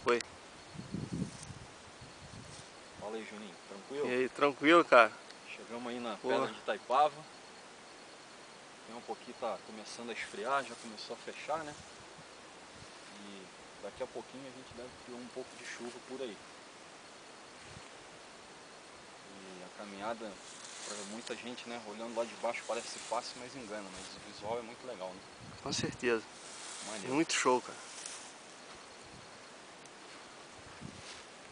foi? Fala aí, Juninho, tranquilo? E aí, tranquilo, cara? Chegamos aí na Porra. pedra de Itaipava. Tem um pouquinho, tá começando a esfriar, já começou a fechar, né? E daqui a pouquinho a gente deve ter um pouco de chuva por aí. E a caminhada, para muita gente, né, olhando lá de baixo parece fácil, mas engana, mas o visual é muito legal, né? Com certeza. Maneiro. Muito show, cara.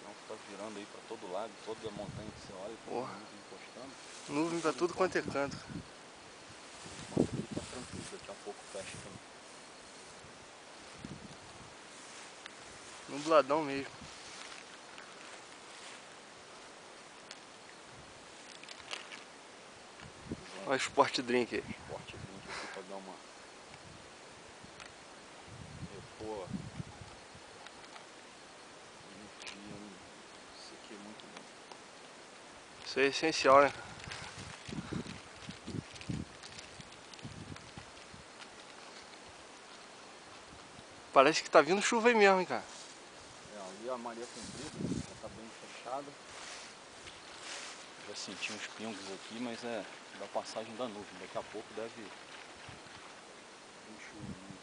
Então tá virando aí para todo lado, toda a montanha que você olha, tem Porra. nuvem encostando. Nuvem pra tudo quanto é canto. Enquanto aqui tá tranquilo, daqui a pouco fecha também. Nubladão mesmo. Olha o Sport Drink aí. Sport Drink aqui pra dar uma repor energia, né? Isso aqui é muito bom. Isso é essencial, né? Parece que tá vindo chuva aí mesmo, hein, cara? Ali a Maria Comprida já tá bem fechada. Já senti uns pingos aqui, mas é da passagem da nuvem. Daqui a pouco deve vir chuvinha.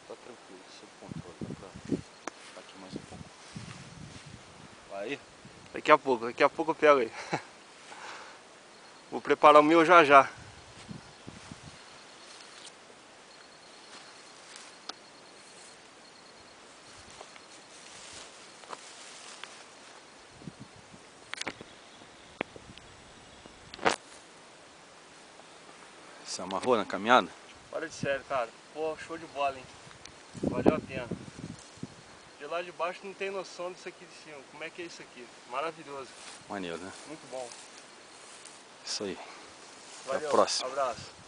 Tá tranquilo, sob controle. Dá pra ficar aqui mais um pouco. Vai aí? Daqui a pouco eu pego aí. Vou preparar o meu já já. Se amarrou na caminhada? Fora de sério, cara. Pô, show de bola, hein? Valeu a pena. De lá de baixo não tem noção disso aqui de cima. Como é que é isso aqui? Maravilhoso. Maneiro, né? Muito bom. Isso aí. Valeu, Até a próxima. abraço.